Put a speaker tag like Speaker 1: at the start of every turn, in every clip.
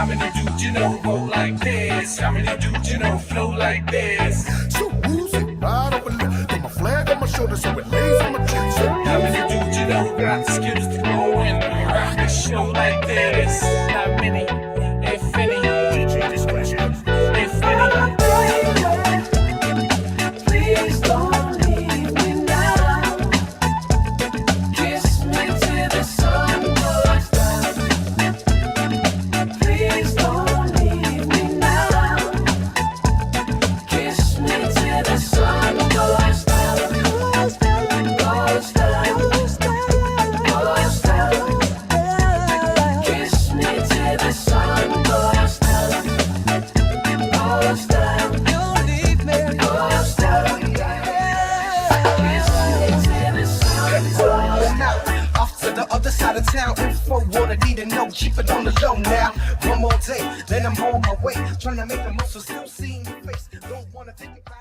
Speaker 1: many dudes you know go like this? How many dudes you know flow like this?
Speaker 2: So woozy, ride over there. Got my flag on my shoulder, so it lays on my chest.
Speaker 1: How many dudes you know got the skills to go and rock the show like this? Not many, if any.
Speaker 2: DJ discretion.
Speaker 1: If any.
Speaker 3: Please don't leave me now. Kiss me till the sun goes down. Please don't leave me now. Kiss me till the sun goes down. Goes down, goes down, goes down. Kiss me till the sun goes down. Goes down. Don't leave me. Goes down. Kiss me till the sun goes down.
Speaker 4: Off to the other side of town, info what I need to know, keep it on the low now. One more day, then I'm on my way. Trying to make the most of still seeing your face. Don't wanna take it back.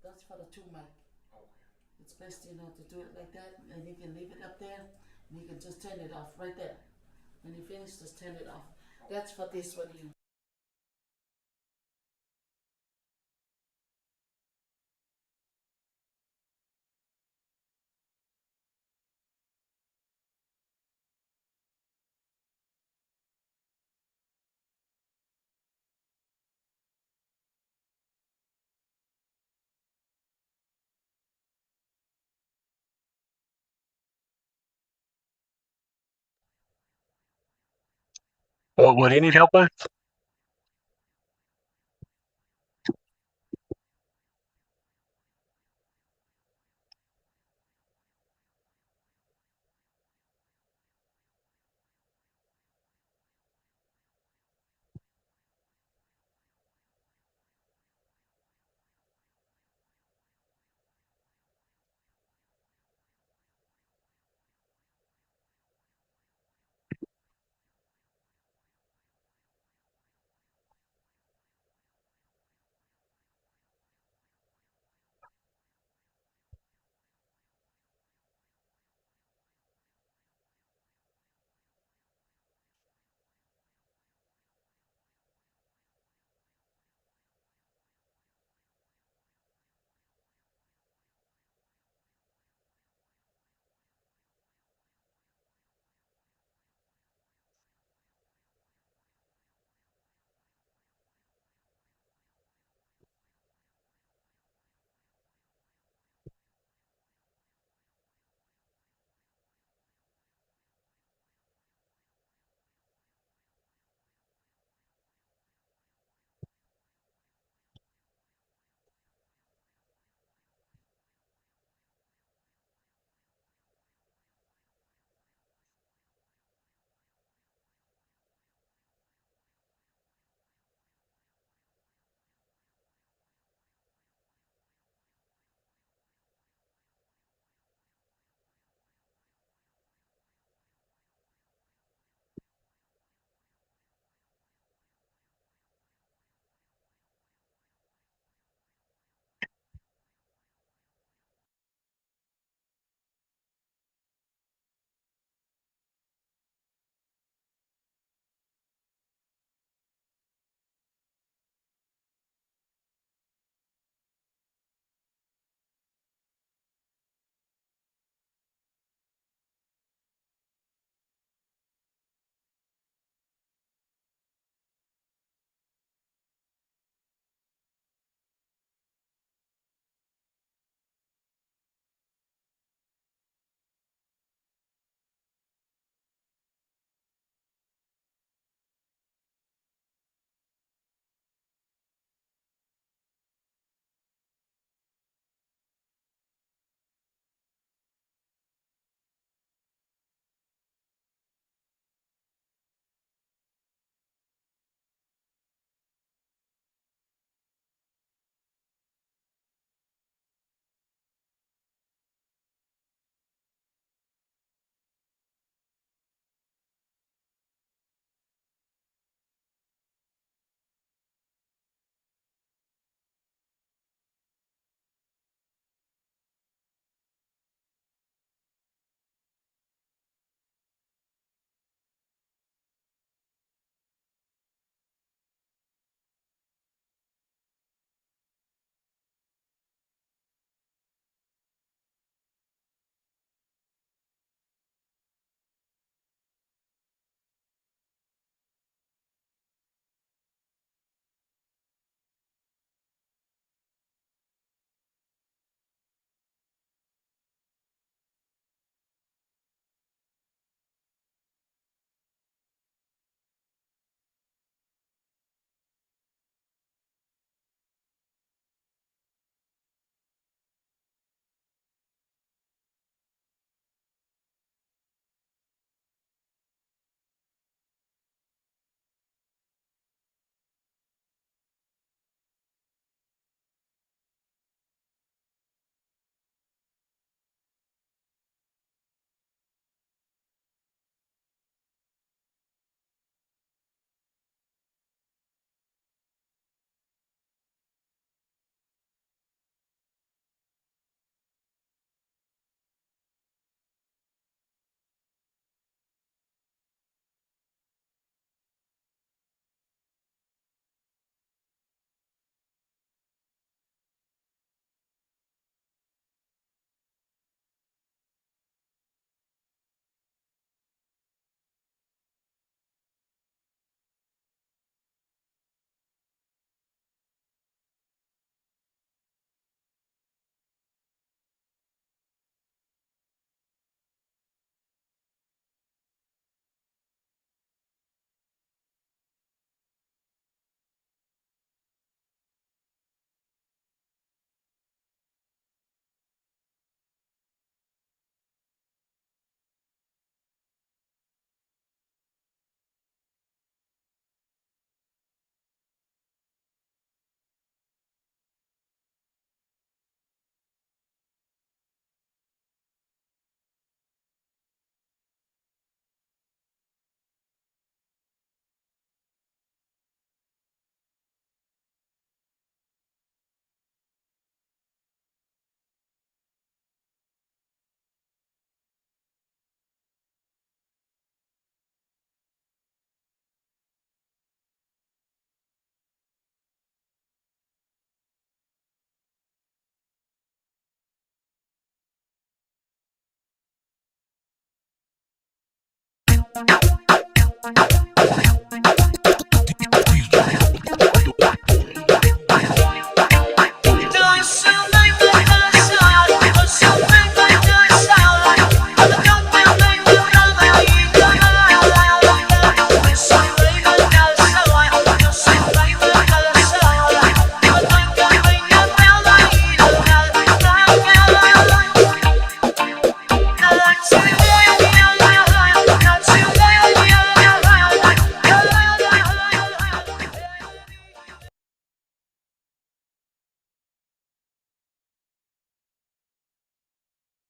Speaker 5: That's for the 2 mic.
Speaker 6: Okay.
Speaker 5: It's best, to do it like that, and you can leave it up there, and you can just turn it off right there. When you finish, just turn it off. That's for this one here.
Speaker 6: What do you need help with?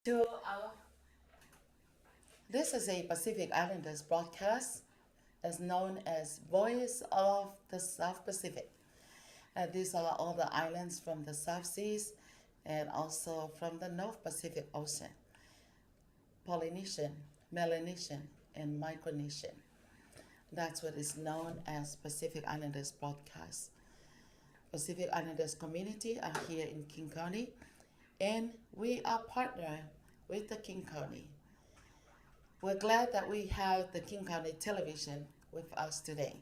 Speaker 5: To our, this is a Pacific Islanders broadcast, as known as Voice of the South Pacific. These are all the islands from the South Seas and also from the North Pacific Ocean: Polynesian, Melanesian, and Micronesian. That's what is known as Pacific Islanders broadcast. Pacific Islanders community are here in King County, and we are partnered with the King County. We're glad that we have the King County Television with us today.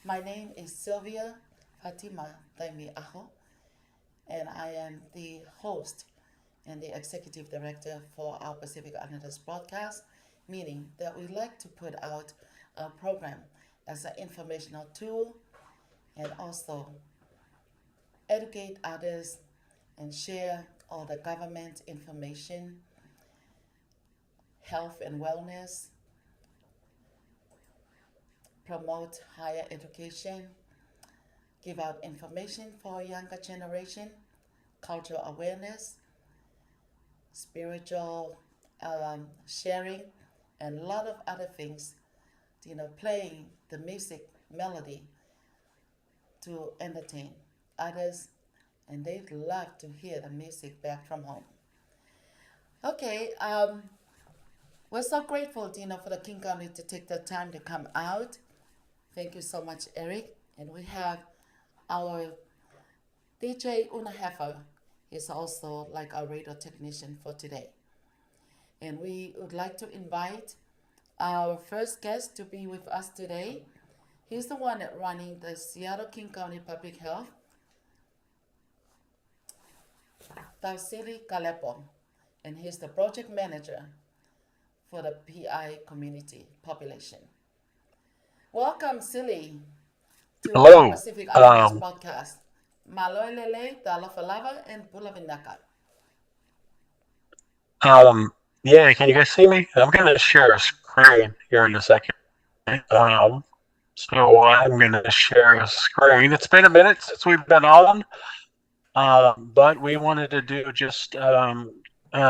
Speaker 5: My name is Sylvia Fatima Taimi Aho, and I am the host and the executive director for our Pacific Islanders broadcast, meaning that we like to put out a program as an informational tool and also educate others and share all the government information, health and wellness, promote higher education, give out information for younger generation, cultural awareness, spiritual sharing, and a lot of other things, playing the music melody to entertain others, and they love to hear the music back from home. Okay, we're so grateful, for the King County to take the time to come out. Thank you so much, Eric. And we have our DJ Una Heifer. He's also like our radio technician for today. And we would like to invite our first guest to be with us today. He's the one that running the Seattle King County Public Health, Tausili Kalepo, and he's the project manager for the PI community population. Welcome, Silly, to
Speaker 6: Hello.
Speaker 5: Pacific Islanders podcast. Maloelele, Talafalava, and Pulavinaka.
Speaker 6: Yeah, can you guys see me? I'm gonna share a screen here in a second. So I'm gonna share a screen. It's been a minute since we've been on, but we wanted to do just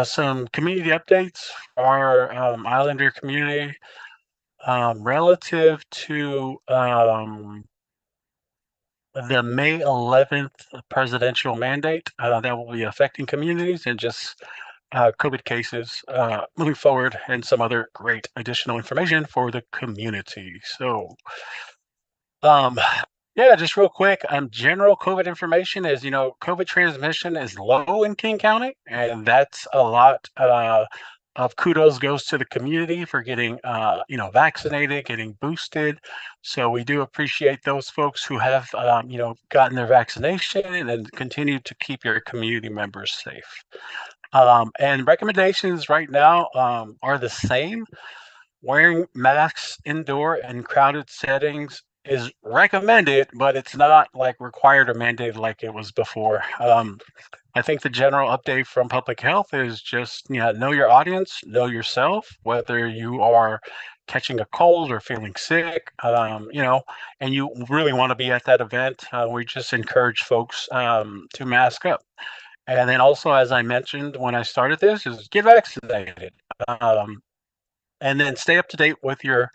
Speaker 6: some community updates for our Islander community relative to the May 11th presidential mandate that will be affecting communities and just COVID cases moving forward, and some other great additional information for the community. So, yeah, just real quick, general COVID information is, COVID transmission is low in King County, and that's a lot of kudos goes to the community for getting, vaccinated, getting boosted. So we do appreciate those folks who have, gotten their vaccination and continue to keep your community members safe. And recommendations right now are the same. Wearing masks indoor and crowded settings is recommended, but it's not like required or mandated like it was before. I think the general update from public health is just, know your audience, know yourself, whether you are catching a cold or feeling sick, and you really want to be at that event. We just encourage folks to mask up. And then also, as I mentioned when I started this, is get vaccinated. And then stay up to date with your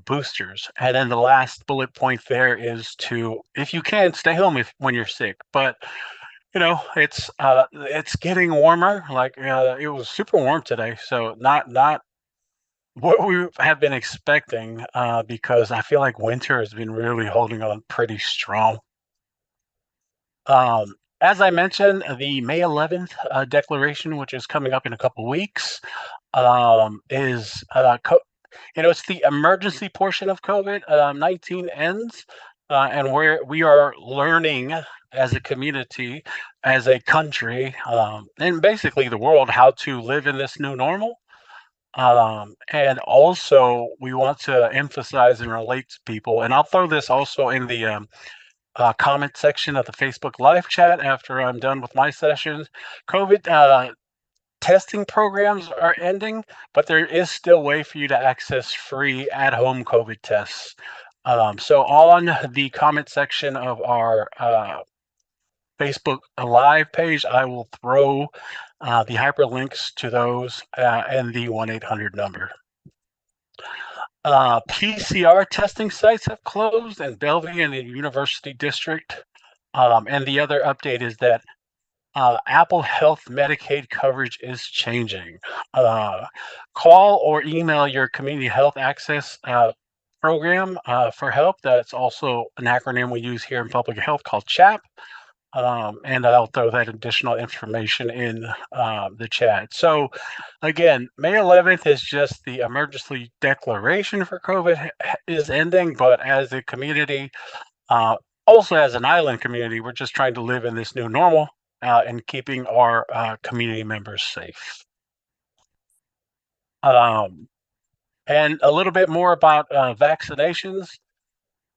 Speaker 6: boosters. And then the last bullet point there is to, if you can, stay home when you're sick. But it's getting warmer. Like it was super warm today, so not what we have been expecting, because I feel like winter has been really holding on pretty strong. As I mentioned, the May 11th declaration, which is coming up in a couple weeks, is it's the emergency portion of COVID-19 ends, and where we are learning as a community, as a country, and basically the world, how to live in this new normal. And also, we want to emphasize and relate to people. And I'll throw this also in the comment section of the Facebook live chat after I'm done with my sessions. COVID testing programs are ending, but there is still a way for you to access free at-home COVID tests. So on the comment section of our Facebook Live page, I will throw the hyperlinks to those and the 1-800 number. PCR testing sites have closed in Bellevue and the University District. And the other update is that Apple Health Medicaid coverage is changing. Call or email your community health access program for help. That's also an acronym we use here in public health called CHAP. And I'll throw that additional information in the chat. So again, May 11th is just the emergency declaration for COVID is ending, but as a community, also as an island community, we're just trying to live in this new normal and keeping our community members safe. And a little bit more about vaccinations.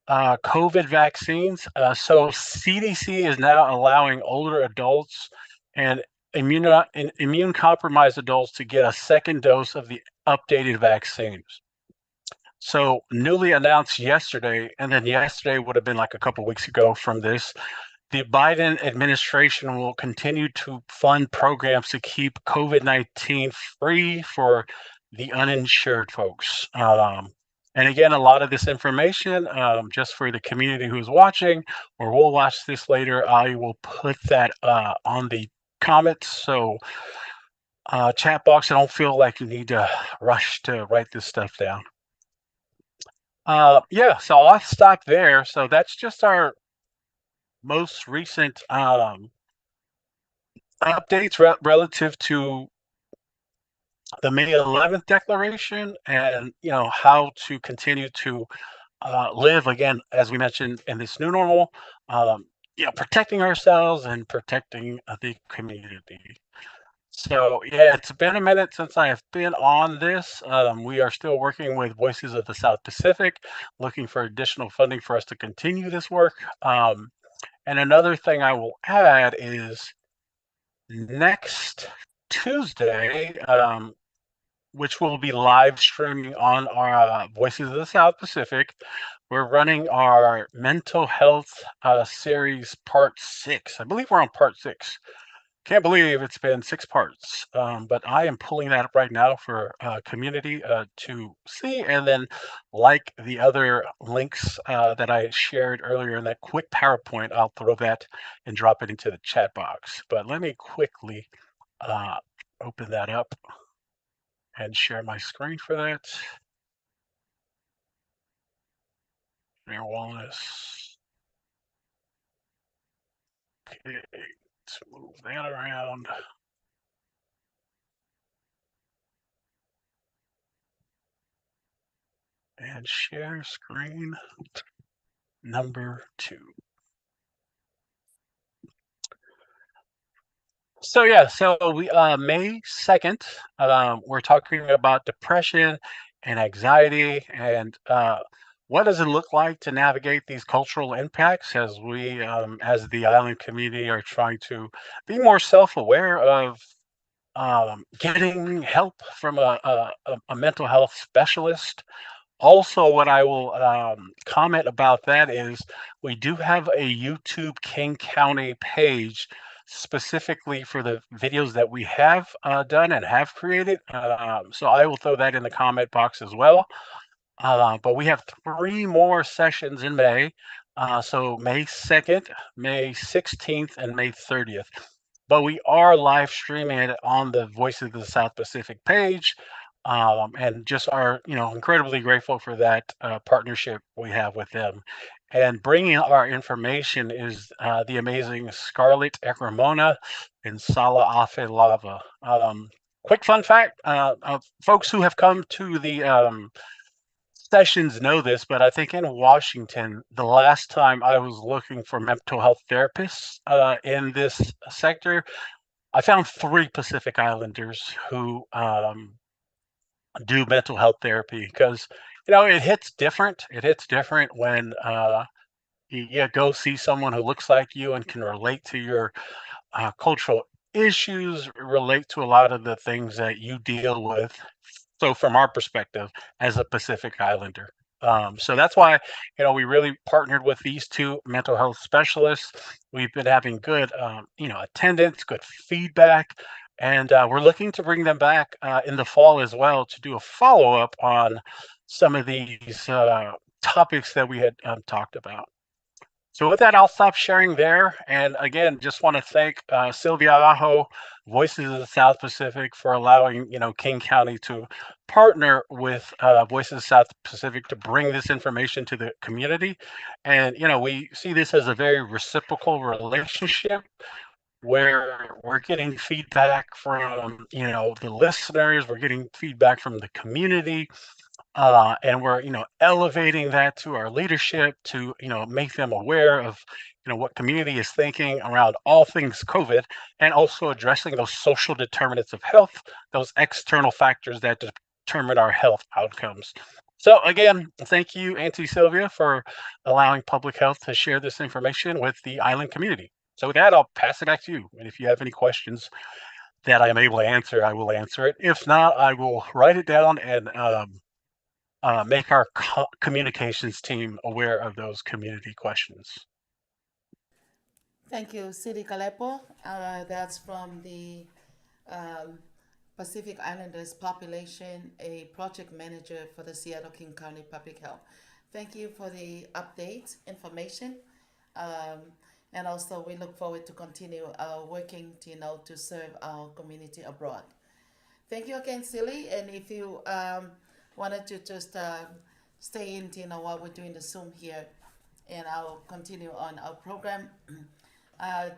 Speaker 6: COVID vaccines. So CDC is now allowing older adults and immune compromised adults to get a second dose of the updated vaccines. So newly announced yesterday, and then yesterday would have been like a couple weeks ago from this, the Biden administration will continue to fund programs to keep COVID-19 free for the uninsured folks. And again, a lot of this information, just for the community who's watching, or will watch this later, I will put that on the comments. So chat box, I don't feel like you need to rush to write this stuff down. Yeah, so I'll stop there. So that's just our most recent updates relative to the May 11th declaration, and how to continue to live again, as we mentioned, in this new normal, protecting ourselves and protecting the community. So yeah, it's been a minute since I have been on this. We are still working with Voices of the South Pacific, looking for additional funding for us to continue this work. And another thing I will add is next Tuesday, which will be live streaming on our Voices of the South Pacific, we're running our mental health series part 6. I believe we're on part 6. Can't believe it's been 6 parts, but I am pulling that up right now for community to see, and then like the other links that I shared earlier in that quick PowerPoint, I'll throw that and drop it into the chat box. But let me quickly open that up and share my screen for that. Mayor Wallace. Okay, let's move that around. And share screen number 2. So yeah, so we May 2nd, we're talking about depression and anxiety, and what does it look like to navigate these cultural impacts as we, as the island community, are trying to be more self-aware of getting help from a mental health specialist. Also, what I will comment about that is we do have a YouTube King County page specifically for the videos that we have done and have created. So I will throw that in the comment box as well. But we have 3 more sessions in May. So May 2nd, May 16th, and May 30th. But we are live streaming it on the Voices of the South Pacific page. And just are incredibly grateful for that partnership we have with them. And bringing our information is the amazing Scarlett Ecramona and Sala Afe Lava. Quick fun fact: folks who have come to the sessions know this, but I think in Washington, the last time I was looking for mental health therapists in this sector, I found 3 Pacific Islanders who do mental health therapy because it hits different. It hits different when you go see someone who looks like you and can relate to your cultural issues, relate to a lot of the things that you deal with. So, from our perspective, as a Pacific Islander. So that's why, we really partnered with these 2 mental health specialists. We've been having good, attendance, good feedback, and we're looking to bring them back in the fall as well to do a follow up on some of these topics that we had talked about. So with that, I'll stop sharing there. And again, just want to thank Sylvia Aho, Voices of the South Pacific, for allowing King County to partner with Voices of the South Pacific to bring this information to the community. And we see this as a very reciprocal relationship where we're getting feedback from the listeners, we're getting feedback from the community, and we're elevating that to our leadership to make them aware of what community is thinking around all things COVID, and also addressing those social determinants of health, those external factors that determine our health outcomes. So again, thank you, Auntie Sylvia, for allowing Public Health to share this information with the island community. So with that, I'll pass it back to you. And if you have any questions that I am able to answer, I will answer it. If not, I will write it down and make our communications team aware of those community questions.
Speaker 5: Thank you, Sidi Kalepo. That's from the Pacific Islanders population, a project manager for the Seattle King County Public Health. Thank you for the updates, information, and also we look forward to continue working to serve our community abroad. Thank you again, Silly. And if you wanted to just stay in, while we're doing the Zoom here, and I'll continue on our program.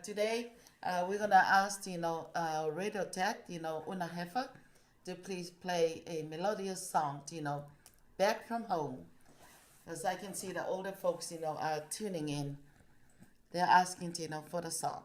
Speaker 5: Today, we're gonna ask, Radio Tech, Una Heifer, to please play a melodious song, Back from Home. As I can see the older folks, are tuning in. They're asking, for the song.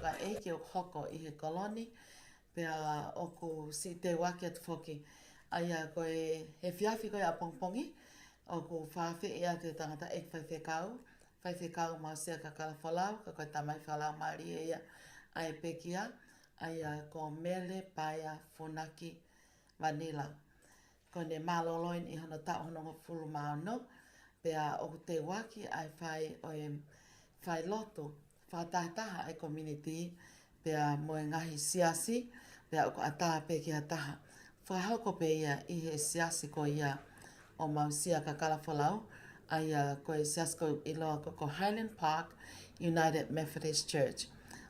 Speaker 5: whaka eiki o hoko I he koloni, pea o ku si te waki atu whoki. Aia koe he whiawhi koe a pongpongi, o ku whawhi ia te tangata ek whaiwhekau mau sea ka kala whalau, ka koe tamai whalau maari e ia ai pekia, aia ko mele paia funaki vanilla. Ko ne maloloin I hono ta hono fulu maano, pea o te waki ai whai loto, whatahataha ai community, pea moe ngahi siasi, pea o ko ataha pekia taha. Whahauko pe ia I he siasi ko ia o mausia ka kala whalau, ai koe siasi ko I loa ko Highland Park United Methodist Church.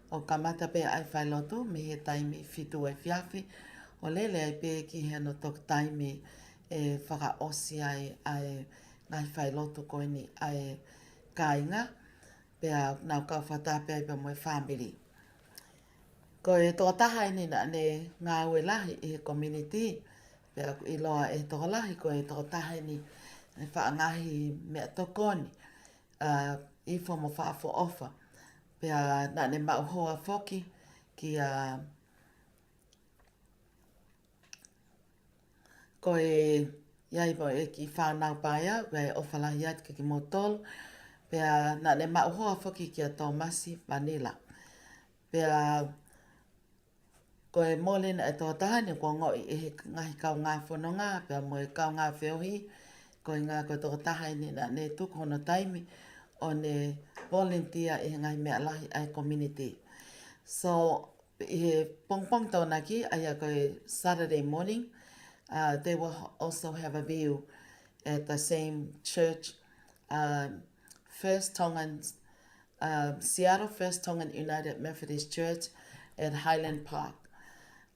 Speaker 5: O kamata pe ai whai loto, me he taimi fitu e whiawhi, o lele ai pe ki he no tok taimi e whakaosi ai ngai whai loto koe ni ai kāinga, pea nau kau whatape ai pa moe whāmiri. Ko e tō taha ni na ne ngā ue lahi I he community, pea I loa e tō lahi ko e tō taha ni whaangahi mea tokoni, I whomo whaafo ofa, pea na ne mauhoa whoki ki ko e iai po e ki whanau paia, wei ofa lahi atu ki motolo, pea na ne mauhoa whoki ki a Tomasi Vanilla. Pea ko e molena e tō tahani ko ngoi e he ngahi kau ngā whanonga, pea mo e kau ngā whiohi, ko I ngā ko tō tahani na ne tuku hono taimi o ne volunteer e he ngahi mea lahi ai community. So, I he pongpong tōna ki, aia ko e Saturday morning, they will also have a view at the same church, Seattle First Tongan United Methodist Church at Highland Park.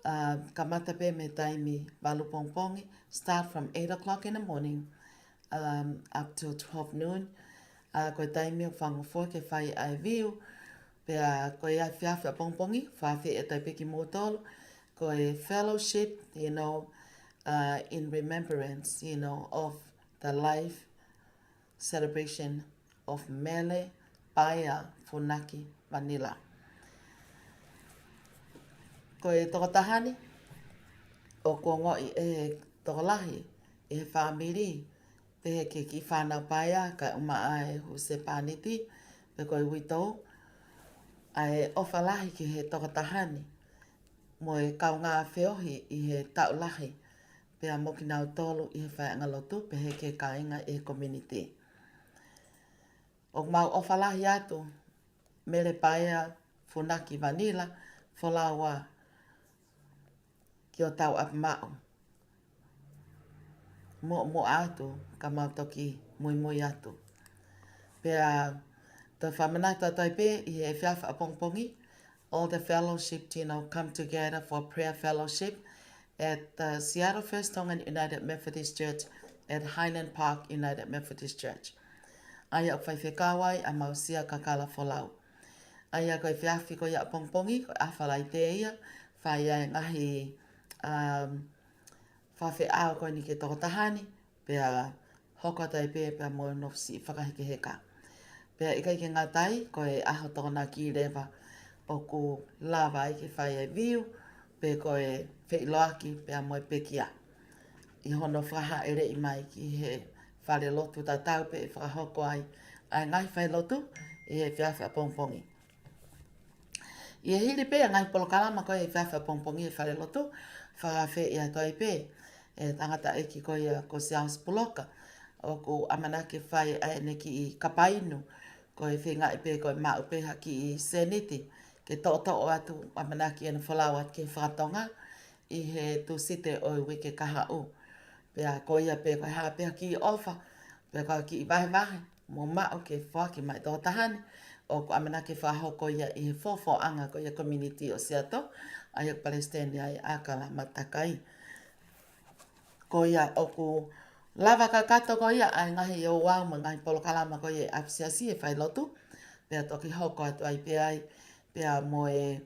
Speaker 5: Kamata pe me taimi balu pongpongi, start from 8 o'clock in the morning up to 12 noon. Ko taimi o whangofua ke whai ai view, pea ko ia whiawhi a pongpongi, whawhi e tai piki mōtolo, ko e fellowship, in remembrance, of the life celebration of Mele Paia Funaki Vanilla. Ko e toko tahani, o ko ngoi e toko lahi, e he whamiri, pe he ke ki whanau paia, ka uma ai huse pāniti, pe ko I wito, ai ofa lahi ki he toko tahani, mo e kau ngā whiohi I he tau lahi, pe a moki nau tolu I he whaenga lotu, pe he ke kāinga e community. O mau ofa lahi atu, Mele Paia Funaki Vanilla, wholawa ki o tau apamau. Mo atu, ka mau toki mui atu. Pea, te whamanata taipe, I he whiawha a pongpongi, all the fellowship, come together for prayer fellowship at the Seattle First Tongan United Methodist Church at Highland Park United Methodist Church. Aia o whaiwhekawai a mausia ka kala wholau. Aia koe whiawhi koe a pongpongi, koe awhalai te ia, whai ai ngahi whawhi ao koe ni ke toko tahani, pea hoko tai pea mo nofsi whakahike heka. Pea ikai ke ngā tai, koe aho tōna ki rewa o ku lava ai ke whai ai viu, pe koe whiloaki pea mo pekia. I hono whaha ere I mai ki he whare lotu ta tau pe whakahoko ai ngai whai lotu, I he whiawhi a pongpongi. I he hiri pe ngai polokalama koe he whiawhi a pongpongi he whare lotu, whakawhi I toi pe, e tangata eki koe ko Seans Puloka, o ku amanake whai ai neki I Kapainu, koe whinga I pe koe mau peha ki I Seniti, ke tō atu amanaki anu whalau at ke whakatonga, I he tu site o wike kaha u. Pea ko ia pe koe haa pea ki ofa, pea koe ki I wahe, mo mao ke whaki mai tō tahani, o ko amanake whahoko ia I he fofo anga ko ia community o Seattle, ai o Palestine ai akala matakai. Ko ia o ku lava ka kato ko ia ai ngahi o wau ma ngahi polokalama ko ia apsiasi e whai lotu, pea toki hoko atu ai pea mo e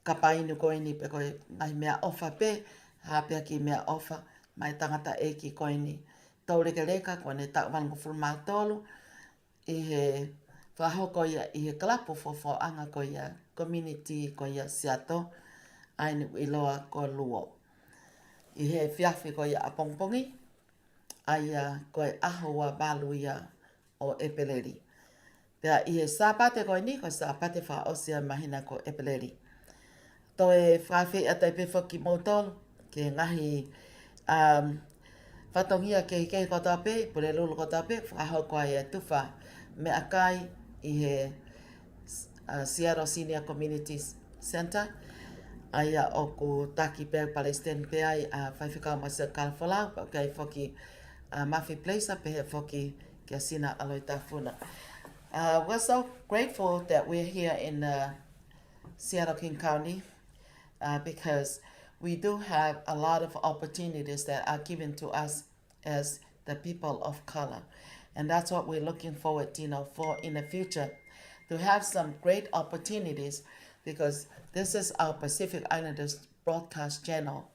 Speaker 5: kapainu koe ni pe koe ngahi mea ofa pe, hapea ki mea ofa, mai tangata e ki koe ni taureka reka, koe ne tau wangu fulma tolu, I he whahoko ia I he kalapu anga ko ia community ko ia Seattle aini iloa ko luo. I he whiawhi ko ia apongpongi aia ko e aho wa balu ia o Epeleri. Pea I he sāpate ko ni ko sāpate wha osia mahina ko Epeleri. To e whawhi atai pe whaki motol ke ngahi whatongia ke hikei ko tape, pule lulu ko tape, whahoko ai e tuwha me akai I he Seattle Senior Community Center. Aia o ko taki pe Palestine pe ai a whaiwhikau masa kalwhalau, pa kai whoki Mafi Place pe he whoki kia sina aloi tawhuna. We're so grateful that we're here in Seattle King County because we do have a lot of opportunities that are given to us as the people of color. And that's what we're looking forward, for in the future, to have some great opportunities because this is our Pacific Islanders broadcast channel,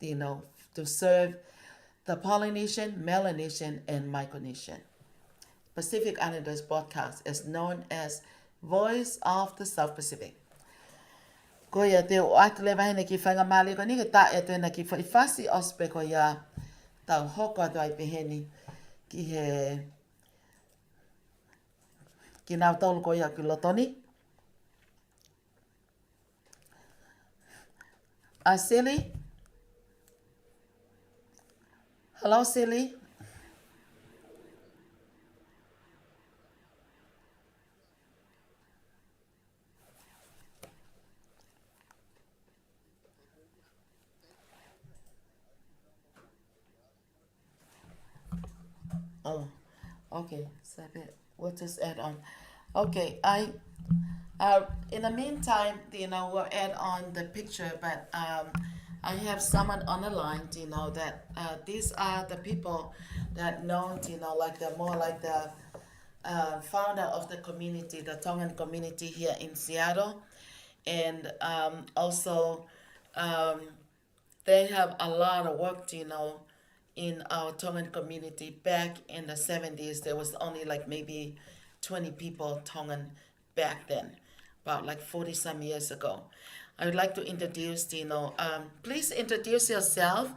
Speaker 5: to serve the Polynesian, Melanesian, and Micronesian. Pacific Islanders broadcast is known as Voice of the South Pacific. Ko ia te o atu le wahine ki whainga mali ko ni ke ta e tuena ki whaifasi ospe ko ia tau hoko atu ai peheni ki he ki nau tolu ko ia ki lotoni. Silly? Hello, Silly? Oh, okay. So we'll just add on. Okay, in the meantime, we'll add on the picture, but I have someone on the line, that these are the people that know, like the founder of the community, the Tongan community here in Seattle, and also they have a lot of work, in our Tongan community. Back in the 70s, there was only like maybe 20 people Tongan back then, about like 40 some years ago. I would like to introduce, please introduce yourself.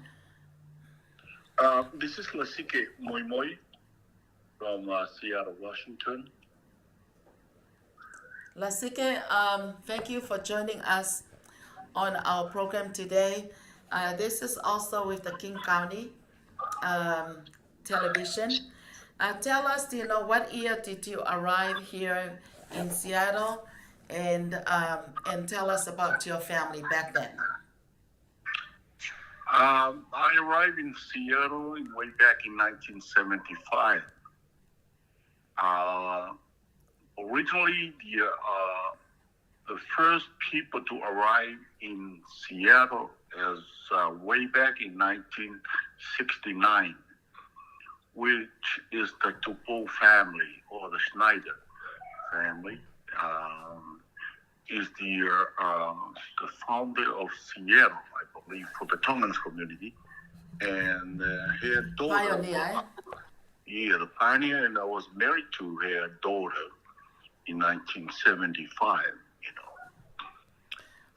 Speaker 7: This is Lasike Moi Moi from Seattle, Washington.
Speaker 5: Lasike, thank you for joining us on our program today. This is also with the King County television. Tell us, what year did you arrive here in Seattle, and tell us about your family back then.
Speaker 7: I arrived in Seattle way back in 1975. Originally, the first people to arrive in Seattle is way back in 1969, which is the Tupou family or the Schneider family. Is the founder of Seattle, I believe, for the Tongan community, and her daughter.
Speaker 5: Pioneer.
Speaker 7: Yeah, the pioneer, and I was married to her daughter in 1975.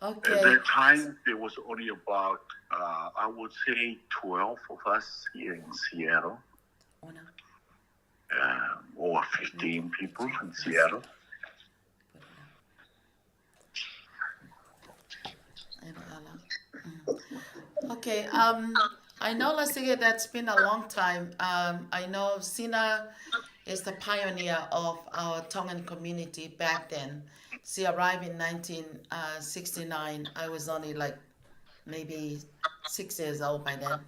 Speaker 5: Okay.
Speaker 7: At that time, there was only about, I would say, 12 of us here in Seattle, or 15 people in Seattle.
Speaker 5: Okay, I know, Lasike, that's been a long time. I know Sina is the pioneer of our Tongan community back then. She arrived in 1969. I was only like maybe 6 years old by then.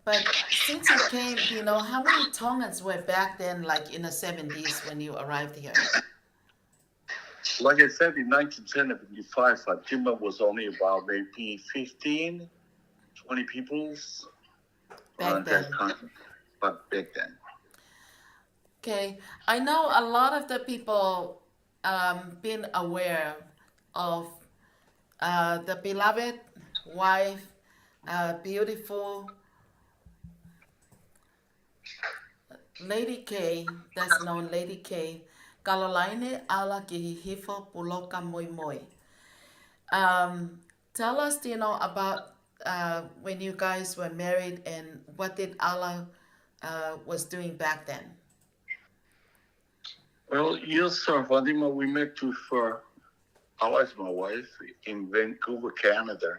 Speaker 5: But since you came, how many Tongans were back then, like in the 70s when you arrived here?
Speaker 7: Like I said, in 1975, Fatima was only about maybe 15, 20 people.
Speaker 5: Back then.
Speaker 7: That time, but back then.
Speaker 5: Okay, I know a lot of the people been aware of the beloved wife, beautiful Lady K, that's known Lady K, kalalaine ala ki hifo puloka moi moi. Tell us, about when you guys were married and what did Allah was doing back then.
Speaker 7: Well, yes, Fatima, we met with Allah is my wife in Vancouver, Canada.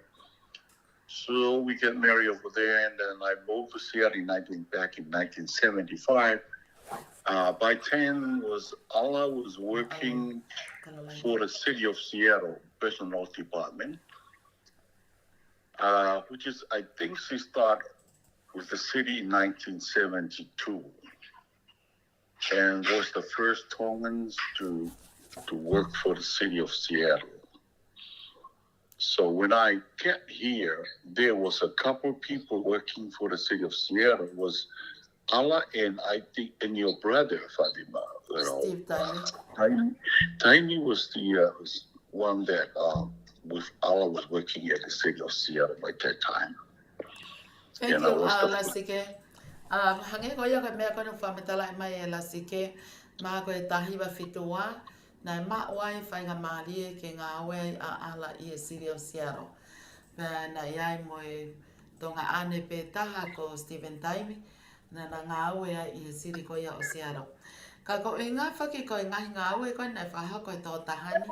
Speaker 7: So we got married over there, and then I moved to Seattle back in 1975. By then, Allah was working for the city of Seattle Personal Department, which is, I think she started with the city in 1972, and was the first Tongans to work for the city of Seattle. So when I got here, there was a couple people working for the city of Seattle. It was Allah and I think and your brother Fatima.
Speaker 5: Steve Tiny.
Speaker 7: Tiny was the one that with Allah was working at the city of Seattle at that time.
Speaker 5: Thank you, Lasike. Hange ko ya ka mea ko no whametala mai e Lasike, ma ko e tahi wa fitua. Nai mawai whainga marie ke ngā awe a ala I e city of Seattle. Pea na iai mo e tonga ane pe taha ko Stephen Taimi, na ngā awe a I e city ko ia o Seattle. Ka ko e ngā whaki ko e ngahi ngā awe ko nai whahako e tō tahani,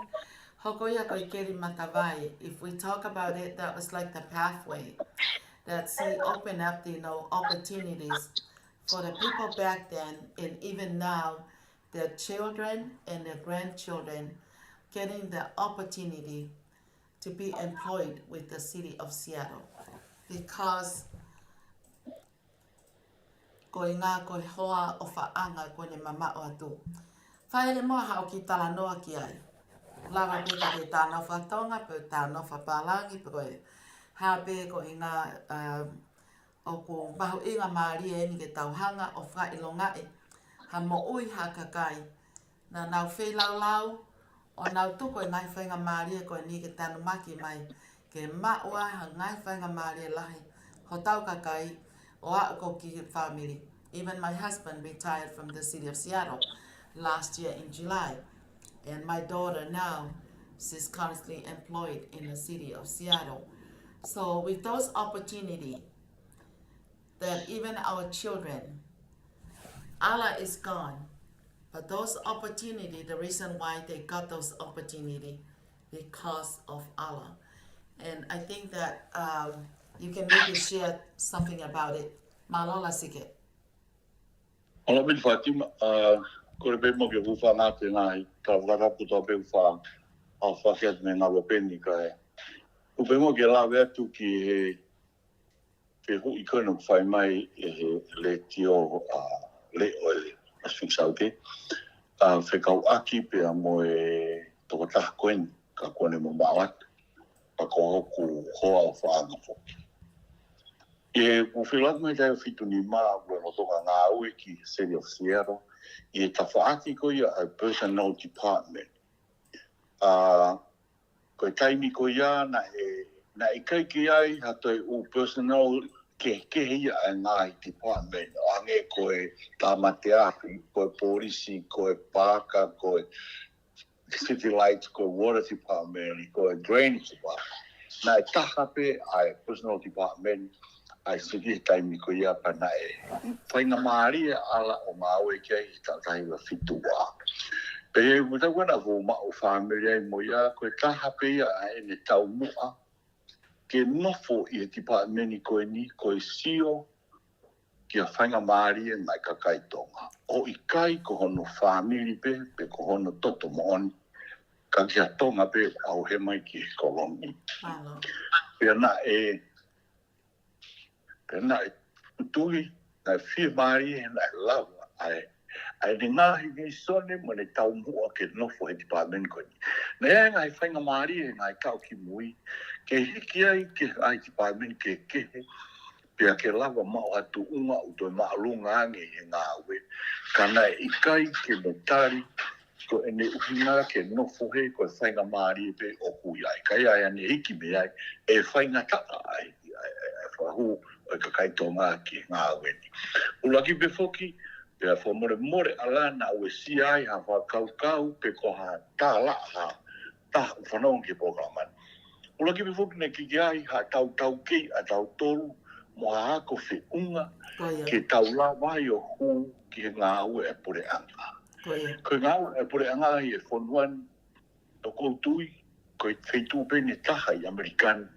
Speaker 5: hoko ia ko I keri matawai. If we talk about it, that was like the pathway that she opened up the opportunities for the people back then and even now, their children and their grandchildren getting the opportunity to be employed with the city of Seattle. Because ko ngā ko hoa o whaanga ko ne mama o atu. Whaere moa hao ki tala noa ki ai. Lawa pe ka te tāna whatonga, pe tāna whapalangi, pe koe hape ko ngā o ko mahu inga maari e ni ke tauhanga o whailonga e. Ha mo ui ha kakai. Na nau whei lau lau, o nau tuko e ngai whainga maari e koe ni ke tanu maki mai. Ke maua ha ngai whainga maari e lahi. Ho tau kakai, o a ko ki family. Even my husband retired from the city of Seattle last year in July. And my daughter now, she's currently employed in the city of Seattle. So with those opportunities, that even our children, Allah is gone, but those opportunities, the reason why they got those opportunities, because of Allah. And I think that you can maybe share something about it. Malola Sike.
Speaker 7: Ola bin Fatima, ko le mo ke ufa na te nai, ka wara puto pe ufa, a whaket me ngā wapeni ka e. Upe mo ke la vetu ki he hui kono whai mai e he le tio le oe asfiksauke. Whekau aki pea mo e toko taha koen ka kone mo mawat, pa ko hoku hoa o whaanga fo. E uwhilat mai tai o fitu ni maa ue no toka ngā ue ki City of Seattle, e ta whaaki ko ia a Personnel Department. Ko e taimi ko ia na e kai ki ai hatoi u personnel ke ia a ngāi department. Ange ko e tāmate aki, ko e polisi, ko e pāka, ko e city lights, ko e water department, ko e drainage department. Na e tahape ai personnel department, ai sigi taimi ko ia pa na e whainga maari e ala o maue kia I tātai wa fitua. Pe e muta wana vo ma o family ai mo ia ko e tahape ia e ne tau mua. Ke nofo I e department ko e ni, ko e sio, ki a whainga maari e nai kakai tonga. O I kai ko hono family pe ko hono toto mooni. Ka ki a tonga pe au he mai ki kolongi. Pea na e utui, na e whia maari e na e lawa. Ai ni ngahi ni sone mo ne tau mua ke nofo he department ko ni. Na e ngai whainga maari e ngai kau ki mui. Ke hiki ai ke ai department ke kehe. Pea ke lawa mao atu unga utoi maalunga ange he ngā ue. Kana e ikai ke metari. Ko e ne uhinga ke nofo he ko e whainga maari e pe o hui ai. Kai ai ane hiki me ai. E whainga taka ai. Whahu o ka kai tonga ki ngā ue ni. Ulaki pe foki. Pea more ala na ue si ai ha whakau pe ko ha tā la ha tā whanau ki programan. Ula ki pifuki ne ki ai ha tau ki a tau tolu mo ha ako whi unga ke tau la wai o hu ki ngā ue e pure anga. Ko ngā ue e pure anga i e whonuan o koutui ko i wheitu pene taha i Amerikan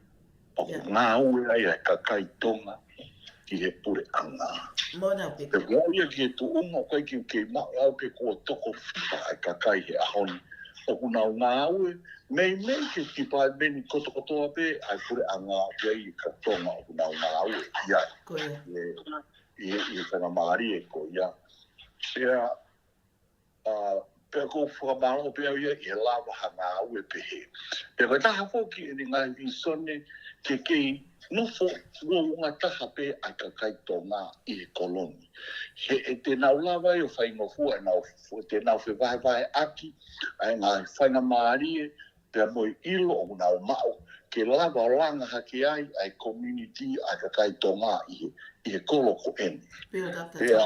Speaker 7: o ngā ue ai a kakai tonga ki he pure anga.
Speaker 5: Mona pe.
Speaker 7: Te wāia ki he tu unga kai ki ke mau pe ko toko whita ai kakai he ahoni. O kuna o ngā ue, mei ke ki pai meni kotokotoa pe ai pure anga kia i ka tonga o kuna o ngā ue ia. I whanga maari e ko ia. Pea, pea ko whakamaro pea ia i e lawa ha ngā ue pe he. Pea kai taha whoki e ni ngai visone ke kei nofo ngā taha pe ai ka kai tonga i e koloni. He e te nau lawa e o whaingofua e te nau whewahewai aki ai ngā whainga maari e pea moi ilo o nau mao ke lawa o langa haki ai community ai ka kai tonga i e kolo ko eni. Pea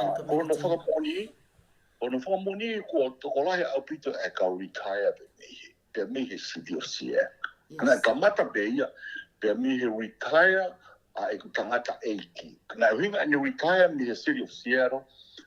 Speaker 7: ono whakamoni ko tokolahi au pito e ka retire pe mehe. Pea mehe sidi o sia. Kana ka mata pe ia pea mehe retire a e ku tangata 80. Kana uhinga ane retire mehe sidi o Seattle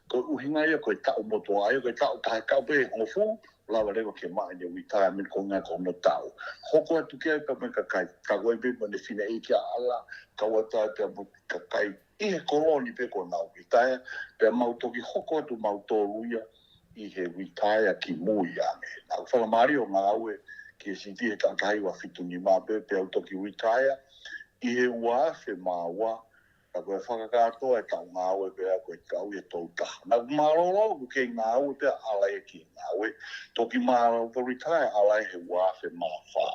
Speaker 7: ko uhinga ia ko e tau moto ai ko e tau kahekau pe ngofu lawa lewa ke maa ni retirement ko ngā kono tau. Hoko atu kia ka me kakai, ka goe pe mo ne whina e kia ala, ka wata te mo kakai i he koloni pe ko nau retire, pe mau toki hoko atu mau tōruia i he retire ki mui ame. Nau whakamari o ngā aue ki e siti he kakai wa fitu ni mā pe au toki retire, i he ua whe mā ua, ka koe whakakatoa e tau ngā ue pea koe kau e tau taha. Nā maroro ku kei ngā ue pea alai e ki ngā ue. Toki maroro ko retire alai he wafe mā whā.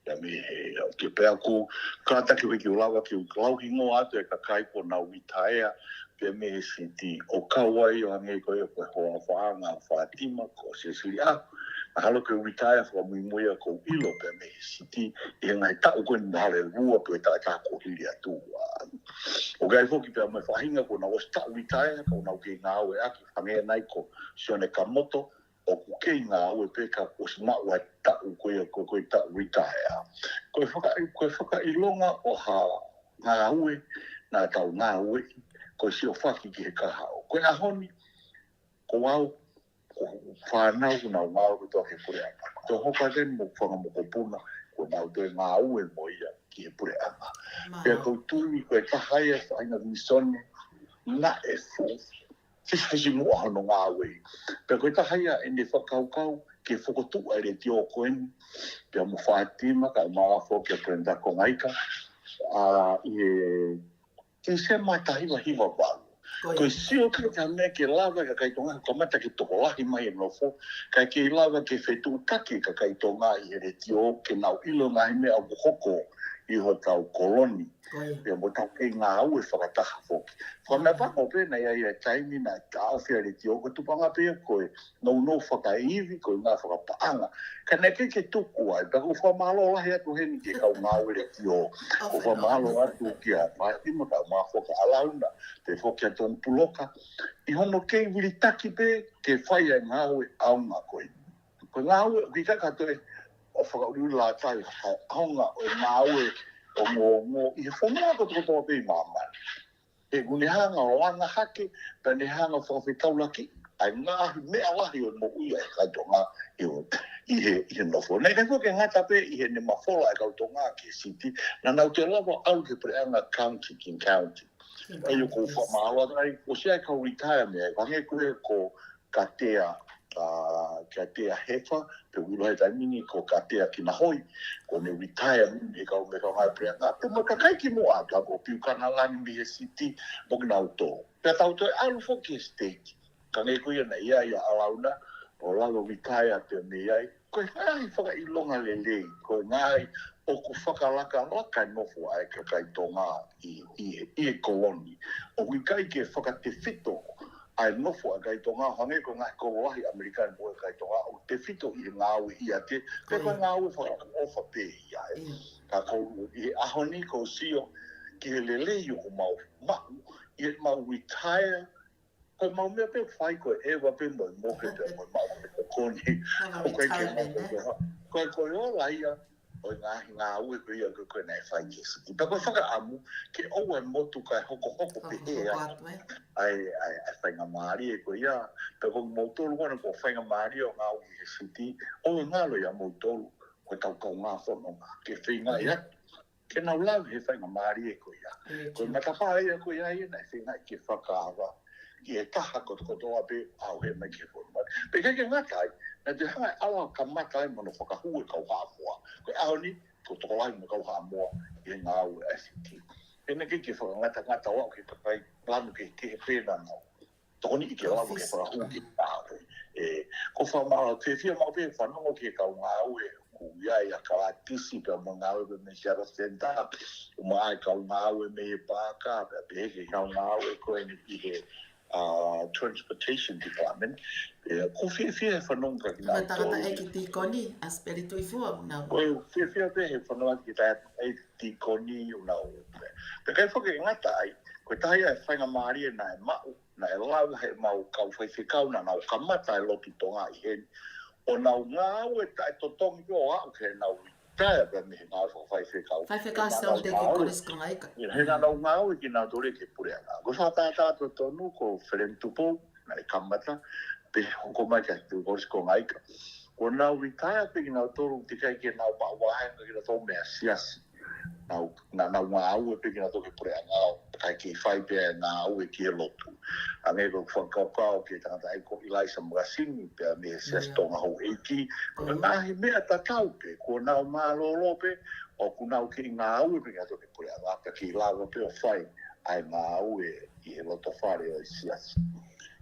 Speaker 7: Ia me he ke pea ku kātaki wiki ulawa ki lauhingo atu e ka kaipo nā retire pea me he siti o kawai o hangei koe o koe hoa whaa ngā whātima ko se siri aku. Halo ke retire fra mui muia ko ilo pe me siti e ngai tau ko ni hale rua pe ta ko hili atu. O gai foki pe me fahinga ko na was ta retire ko na ke nga we aki fange nai ko sione kamoto o ku ke nga we pe ka o sma wa ta ko ta retire. Ko faka ilonga o ha nga we na tau nga we ko si o faki ki he ka hao. Ko na honi ko wau whanau kuna o ngāu ki toa he pure anga. Tō hoka ten mo whanga mo kopuna ko nau tō e ngāu e mo ia ki he pure anga. Pea koutui koe tahaia whainga visone na e fu. Fisi mua hano ngāu e. Pea koe tahaia e ne whakaukau ke whakotu ai re ti o koeni. Pea mo whātima ka maa whoki a prenda ko ngaika. I se mai tahiwa hiwa walu. Ko sio ka ta me ke lava ka kai tonga ko mata ki to lahi mai no fo ka ke lava ke fetu taki ka kai tonga i re tio ke nau ilo ngai me au hoko i ho tau koloni pe mo tau ke ngā au e whakataha foki. Ko me whako pe na ia i e taimi na ka awhia re tio ko tupanga pe koe no whakaiwi koe ngā whakapaanga. Ka ne ke tuku ai, ka ko whamalo lahi atu heni ke kau ngā au re tio. Ko whamalo atu ki a whaitima ka mā whoka alauna te whoki aton puloka. I hono kei wiritaki pe ke whai ai ngā au e aunga koe. Ko ngā au e ki kakatoe o whakauriu la tai aunga o ngā au e o ngō i he whonua kotokotoa pe i māmai. E kune hanga o anga hake, pa ne hanga whakawhitaulaki, ai ngāhi mea lahi o mo uia e kaitonga i he nofo. Nei kai koke ngata pe i he ne mawhola e kaitonga ki siti, na nau te lawa au ke preanga county, King County. E yo ko whamahala dai, o sea kau retire mea, wange koe ko katea hefa, pe wilo he taimini ko katea ki nahoi, ko ne retire e kau me kau hai preanga. Pe mo kakai ki mo ata ko piukana lani mi he siti, mo ki nau tō. Pe tau tō e alu foki state, ka ngai koe na ia alauna, o lalo retire te me ai, koe whai whaka ilonga le lei, koe ngai o ko whakalaka laka nofo ai ka kai tonga i e koloni. O kui kai ke whakate whito, ai nofo a kai tonga hange ko ngai ko wahi Amerikan mo kai tonga o te fito i ngāu i a te pe ko ngāu whaka pe i ai ka ko i ahoni ko sio ki he lele i o mau i mau retire Ko mau mea pe whai ko e wa pe mo mo he pe mo mau pe ko ni.
Speaker 5: Have a
Speaker 7: Ko ke
Speaker 5: retirement, eh?
Speaker 7: ko o la ia o ngā ue ko ia ko nei whai ke suti. Pa ko whaka amu ke o e motu kai hoko pe e a. Ai whainga maari e ko ia. Pa ko motolu wana ko whainga maari o ngā ue ke suti. O ngā lo ia motolu ko kau ngā whono ke whinga ia. Ke nau lau he whainga maari e ko ia. Ko matawha ia ko ia ia nei whinga ke whakaawa. Ki e taha ko toa pe au he mai ke whono. Pe kei ngatai, na te hanga ala ka matai mono whakahu e kau hāmoa. Ko au ni, ko tokolai mo kau hāmoa i ngā ue SCT. E na ke whakangata wau ke takai lanu ke he pēna nau. Toni i ke lau ke whakahu ki tāwe. Ko whamara, te whia mau pe whanongo ke kau ngā ue ku iai a ka tisi pe mo ngā ue me Seattle Center. Uma ai kau ngā ue me e pāka, pe heke kau ngā ue koe ni i he Transportation Department. Ko whia whanonga ki nā
Speaker 5: Tangata e ki tikoni, a spiritu i fua nau.
Speaker 7: Koe whia pe he whanonga ki tā e tikoni o nā ue. Pe kai whake ngata ai, koe tahi ai whainga maari e nā e mau, nā e lau he mau kau whaiwhikau nā nau kamata e loki tonga i heni. O nau ngā ue tae totongi o au ke nau i tae pe me he ngā whaiwhikau.
Speaker 5: Whaiwhikau sau te ki koris konga ika.
Speaker 7: He nā nau ngā ue ki nā tore ke pure ana. Ko whātātā to tonu ko wherentupo, nā e kamata, pe hoko mai ka tu koris konga ika. Ko nau i tae pe ki nau toru te kai ke nau mawahenga ki nā tō mea siasi. Nau ngā ue pe ki nā toke pure ana o kai ke whai pe ngā ue ki e lotu. A me ko whakakau ke tangata ai ko Ilaisa Murasini pe a me siasi tonga hou eiki. Ko nā he mea tatau pe, ko nau mālolo pe, o ku nau ki ngā ue pe ki nā toke pure ana. Ka ki lawa pe o whai ai ngā ue i e loto whare o i siasi.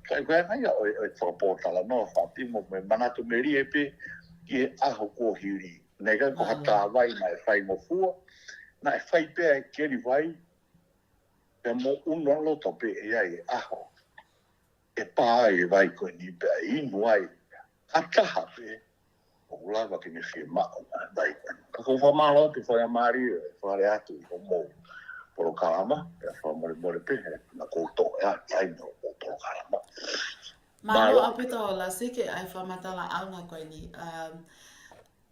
Speaker 7: Kai koe mai o e whakapōtala no whapimo me manatu me rie pe ki e aho ko hiri. Nei kai ko hata wai na e whai mo fua. Na e whai pēr e keri wai, pe mo uno loto pe e ai e aho. E pā e wai koe ni pe a inu ai, ataha pe, o ulawa ki me whie mao na wai. Kako whamalo te whai amari e whare atu i o mou. Poro kalama, e whamore more pe he, na kouto e ai no o poro kalama.
Speaker 5: Malo apito la sike ai whamatala aunga koe ni.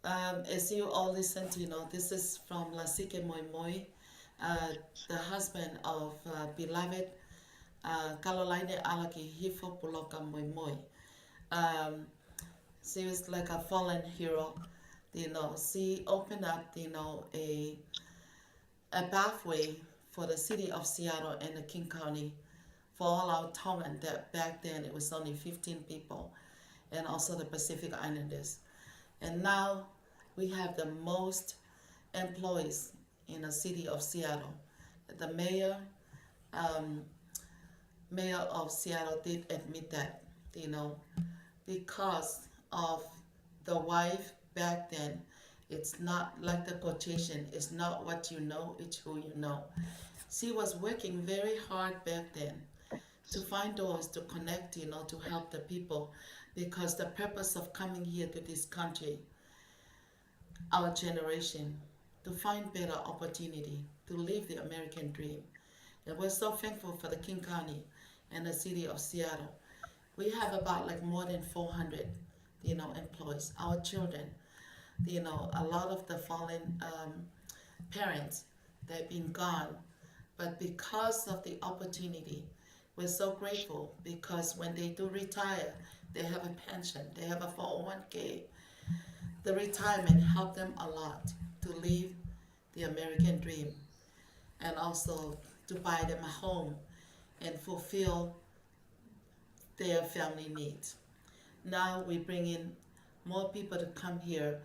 Speaker 5: As you all listen to, this is from Lasike Moi Moi, the husband of beloved Kalolaine Alaki Hifo Puloka Moi Moi. She was like a fallen hero, She opened up, a pathway for the city of Seattle and the King County for all our Tongan. That back then it was only 15 people, and also the Pacific Islanders. And now we have the most employees in the city of Seattle. The mayor of Seattle did admit that, because of the wife back then. It's not like the quotation, it's not what you know, it's who you know. She was working very hard back then to find doors, to connect, to help the people, because the purpose of coming here to this country, our generation, to find better opportunity, to live the American dream. And we're so thankful for the King County and the city of Seattle. We have about more than 400, employees. Our children, a lot of the fallen parents, they've been gone. But because of the opportunity, we're so grateful, because when they do retire, they have a pension, they have a 401k. The retirement helped them a lot to live the American dream, and also to buy them a home and fulfill their family needs. Now we bring in more people to come here,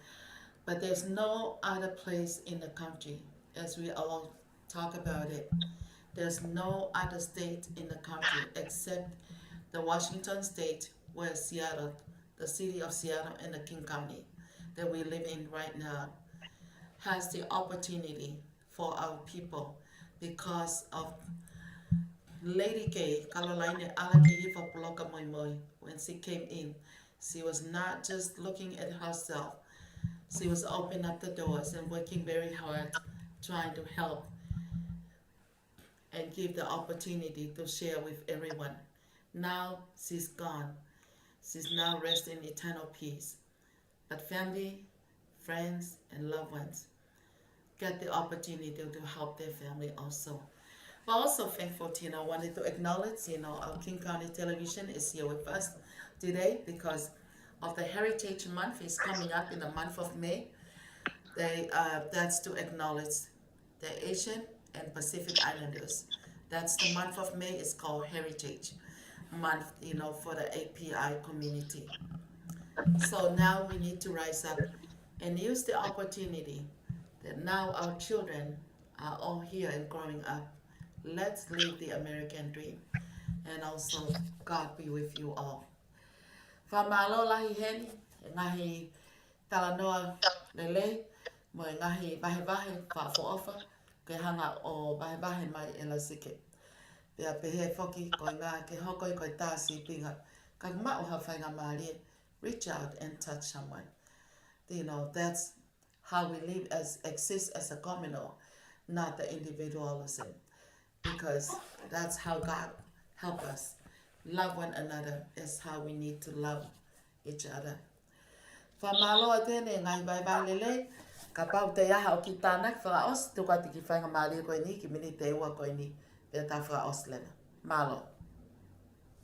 Speaker 5: but there's no other place in the country, as we all talk about it. There's no other state in the country except the Washington state, where Seattle, the city of Seattle and the King County that we live in right now, has the opportunity for our people, because of Lady K, Kalolaine Alaki Hifa Puloka Moi Moi. When she came in, she was not just looking at herself, she was opening up the doors and working very hard, trying to help and give the opportunity to share with everyone. Now she's gone. She's now resting in eternal peace. But family, friends, and loved ones get the opportunity to help their family also. We're also thankful, wanted to acknowledge, our King County Television is here with us today because of the Heritage Month is coming up in the month of May. That's to acknowledge the Asian and Pacific Islanders. That's the month of May. It's called Heritage Month, for the API community. So now we need to rise up and use the opportunity that now our children are all here and growing up. Let's live the American dream. And also, God be with you all. Whamalo lahi heni, ngahi talanoa lele, mo ngahi vahe whaafoafa, ke hanga o vahe mai e la sike. Pea pehe whoki koe ngā ke hokoi koe tāsi pinga, ka mao ha whainga maari, reach out and touch someone. That's how we live exist as a communal, not the individualism. Because that's how God help us. Love one another is how we need to love each other. Whamalo atene ngai vai lele, ka pau te aha o ki tānak whakaos, tuka tiki whainga maari koe ni, ki mini te ua koe ni, pia tā whakaos lena. Malo.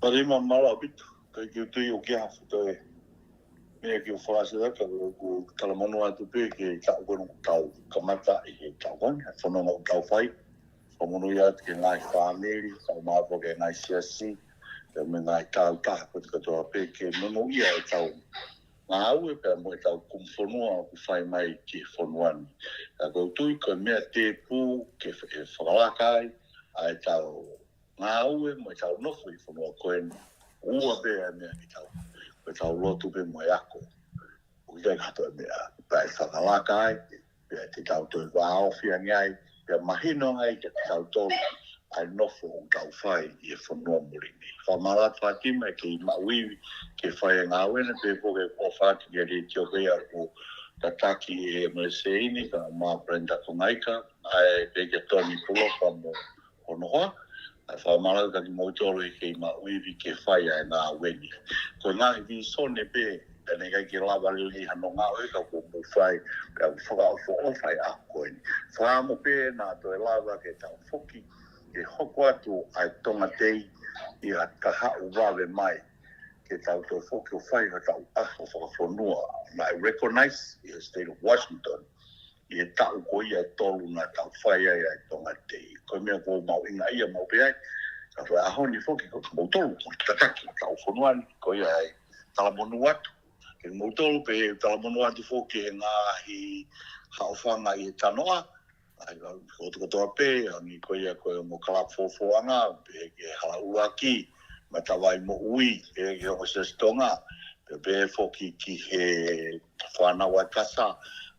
Speaker 7: Parima mala bitu, kai ki utui o kia hawhutoi. Mea ki o whaasira ka ku talamono atu pe ke tau kono tau kamata i he tau koni, whanonga o tau whai. Whamono ia ke ngai whaneri, tau maapo ke ngai siasi, ke me ngai tau taha kote katoa pe ke nono ia e tau. Ngā au e pēr mo e tau kumwhanua ku whai mai ki whanuani. Ka koutui koe mea te pū ke whakalakai, a e tau ngā au e mo e tau nofo i whanua koe ua pēr mea ki tau. Koe tau lotu pe mo e ako. Uikai kato e mea, pēr whakalakai, pēr te tau toi wāofi angai, pēr mahino ngai ke tau tolu, ai nofo o tau whai i e whanua morini. Whamara whatima ke i mauiwi ke whai e ngā wena pe poke o whati ke re tio kea o tataki e Mleseini ka mā Brenda Kongaika, ai pe ke Tony Pulopa mo honoa, ai whamara ka ki moitoro ke i mauiwi ke whai e ngā weni. Ko ngā i vi sone pe, ene kai ke lawa lili hano ngā oe ka ko mu whai, ka whakaofo o whai a koeni. Whaamo pe nā to e lawa ke tau whoki, ke hoko atu ai tonga tei i a kahau wawe mai ke tau tō whoki o whai ka tau aho whakawhonua. Na I recognize i a state of Washington i e tau ko ia tolu na tau whai ai tonga tei. Koe mea ko mau inga ia mau pe ai, ka whai aho ni whoki ko mau tolu ko tataki tau whonuani ko ia ai talamonu atu. Ke mau tolu pe talamonu atu whoki e ngā hi haofanga i e tanoa, ai ko to katoa pe ani ko ia ko mo kalap fofo anga pe ke hala uaki matawai mo ui e ke o se stonga pe foki ki he fana wa kasa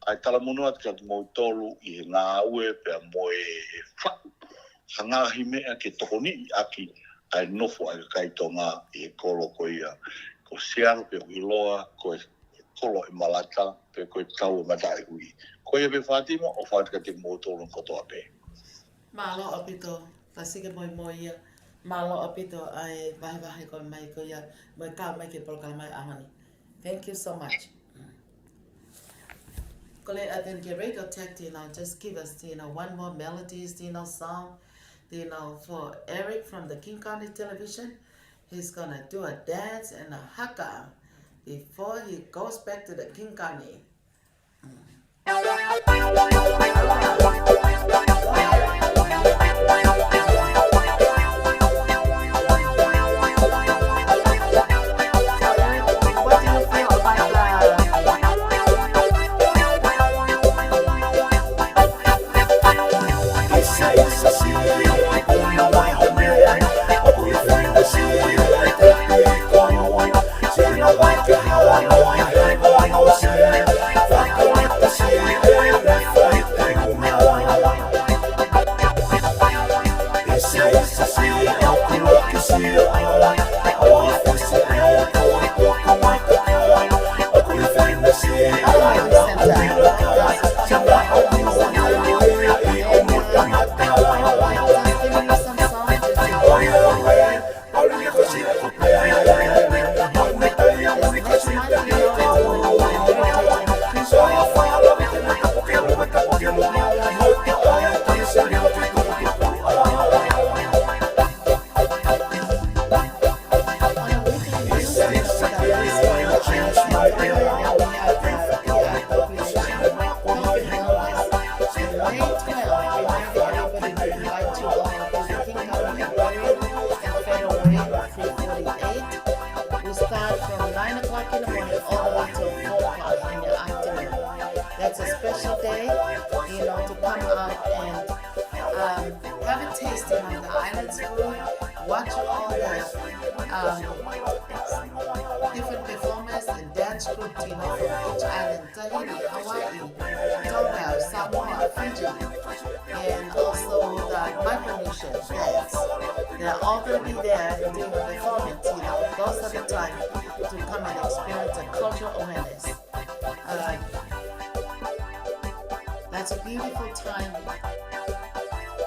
Speaker 7: ai tala mono at ka mo tolu i nga ue pe mo e fa hanga hime ke tokoni aki ai nofo ai kai tonga e kolo ko ia ko siaro pe iloa ko kolo i malata pe ko tau matai ui. Ko ia pe Fatima o Fatima te motoro kotoa pe.
Speaker 5: Malo apito, pasike moi ia. Malo apito ai vahe ko mai ko ia. Mai ka mai ke programa mai ahani. Thank you so much. Kole aten ke radio tech, just give us, one more melodies, song, for Eric from the King County Television. He's gonna do a dance and a haka before he goes back to the King County.
Speaker 3: Like
Speaker 5: We start from 9 o'clock in the morning all the way till 4 o'clock in the afternoon. That's a special day, to come out and have a tasting of the island's food, watch all the different performers and dance groups, from each island, Tahiti, Hawaii, Tonga, Samoa, Fiji, and also the Micronesian dance. They're all going to be there doing a performance, Those are the time to come and experience a cultural awareness. That's a beautiful time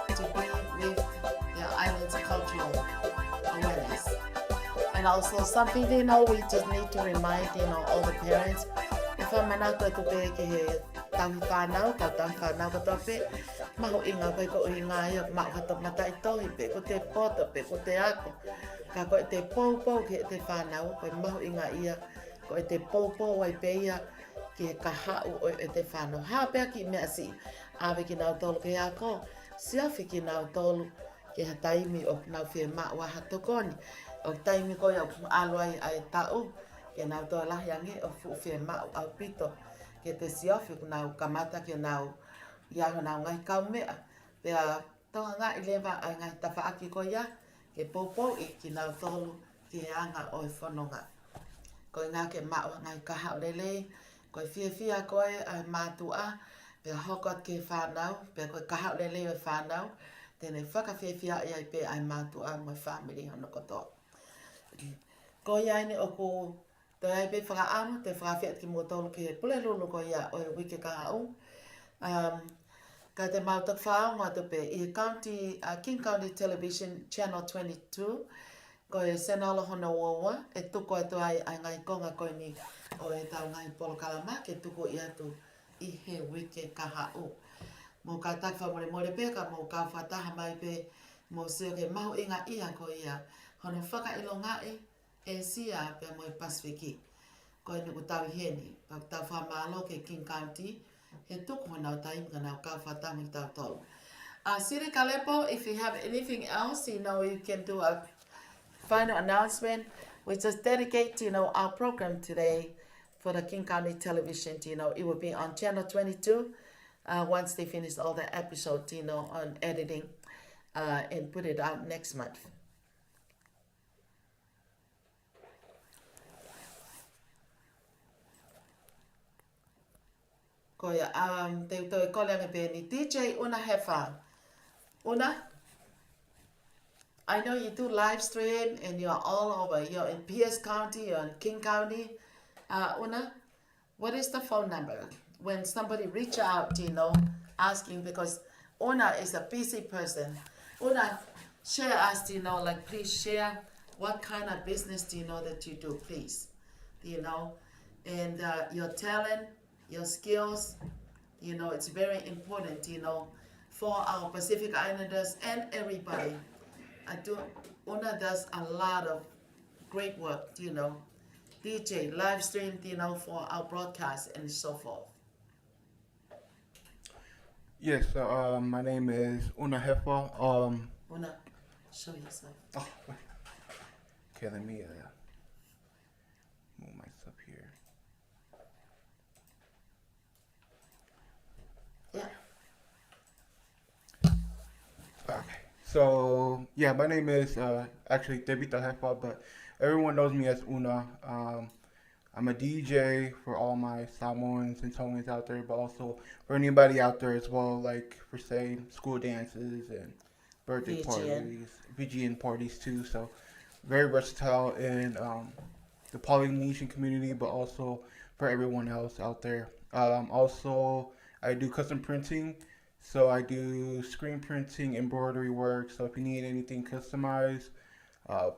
Speaker 5: to be with the island's cultural awareness. And also something we just need to remind, all the parents. If I'm not going to be here, tangi whanau, ka tangi whanau ka tope, maho inga koe ko inga ia, mao hata mata i tohi pe, ko te poto pe, ko te ako. Ka koe te pou ke te whanau, koe maho inga ia, koe te pou ai pe ia, ke ka hau o e te whanau. Ha pea ki mea si, awe ki nau tolu ke ako, siafi ki nau tolu, ke ha taimi o nau whia maa wa hatokoni. O taimi koe au aluai ai tau, ke nau toa lahi ange o whia maa au pito. Ke te siafi ku nau kamata ke nau iaho nau ngai kau mea. Pea toha ngā i lewa ai ngai tawhaaki ko ia, ke poupou i ki nau tolu ki anga o e whanonga. Koe ngā ke mao ngai kaha o lelei, koe whia koe ai mātua, pea hokot ke whanau, pea koe kaha o lelei o e whanau, tēnei whakawhiawhia i ai pe ai mātua mo e whamiri hono koto. Ko ia ene o ko te ai pe whakaamu, te whakawhiat ki mua tolu ke pule lulu ko ia o e wike kahau. Ka te mautak whao ngā tupe i King County Television Channel 22, ko e Senola Hono Wawa, e tuko atu ai ngai konga koe ni o e tau ngai polo kalama, ke tuko i atu i he wike kahau. Mo ka takwa more peka, mo ka whataha mai pe, mo seo ke mahu inga ia ko ia, hono whaka ilo ngai, e sia pe mo e Pasifiki. Ko e nuku tau i heni, pa tau whamalo ke King County, he tuku ho nau taim ka nau ka whatamu i tau tolu. Siri Kalepo, if you have anything else, you can do a final announcement. We just dedicate, our program today for the King County Television, it will be on Channel 22 once they finish all the episodes, on editing and put it out next month. Koia, te utoi koleanga pēni. DJ Una Hefa. Una, I know you do live stream and you're all over. You're in Pierce County, you're in King County. Una, what is the phone number? When somebody reach out, asking, because Una is a busy person. Una, share us, please share what kind of business that you do, please. And your talent, your skills, it's very important, for our Pacific Islanders and everybody. Una does a lot of great work, DJ, live stream, for our broadcast and so forth.
Speaker 8: Yes, my name is Una Hefa.
Speaker 5: Una, show yourself.
Speaker 8: Oh, okay, let me move myself here.
Speaker 5: Yeah.
Speaker 8: Okay. So yeah, my name is actually Debita Hefa, but everyone knows me as Una. I'm a DJ for all my Samoans and Tongans out there, but also for anybody out there as well, like for say school dances and birthday parties, Fijian parties too. So very versatile in the Polynesian community, but also for everyone else out there. Also, I do custom printing. So I do screen printing, embroidery work. So if you need anything customized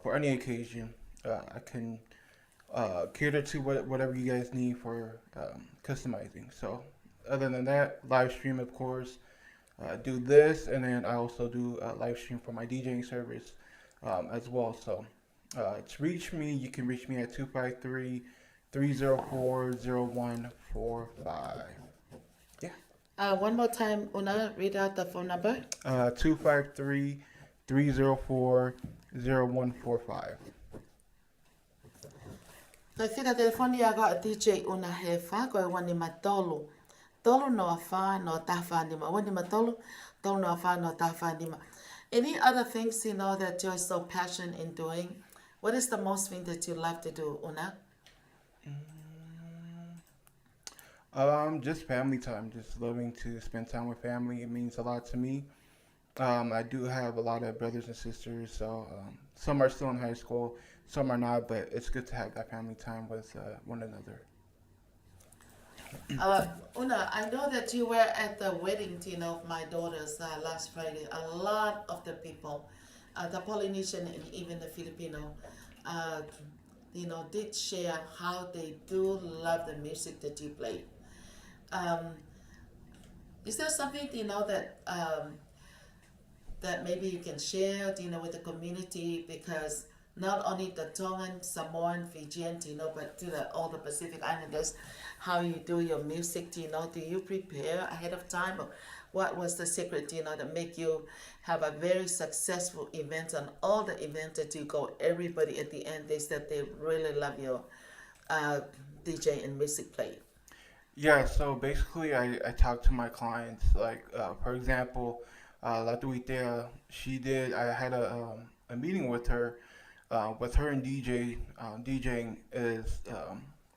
Speaker 8: for any occasion, I can cater to whatever you guys need for customizing. So other than that, live stream, of course, do this, and then I also do a live stream for my DJing service as well. So To reach me, you can reach me at 253-304-0145. Yeah.
Speaker 5: One more time, Una, read out the phone number.
Speaker 8: 253-304-0145.
Speaker 5: Kai whina telefoni a a DJ Una he wha koe wani matolu. Tolu no a wha no taha nima. Wani matolu, tolu no a wha no taha nima. Any other things you know that you're so passionate in doing? What is the most thing that you love to do, Una?
Speaker 8: Just family time. Just loving to spend time with family. It means a lot to me. I do have a lot of brothers and sisters, so some are still in high school, some are not, but it's good to have that family time with one another.
Speaker 5: Una, I know that you were at the wedding, of my daughter's last Friday. A lot of the people, the Polynesian and even the Filipino, did share how they do love the music that you play. Is there something, that maybe you can share, with the community, because not only the Tongan, Samoan, Fijian, but to all the Pacific Islanders, how you do your music, do you prepare ahead of time? Or what was the secret, that make you have a very successful event, and all the events that you go, everybody at the end, they said they really love your DJ and music play?
Speaker 8: Yeah, so basically I talk to my clients, like, for example, Latuitea, I had a meeting with her and DJ. DJing is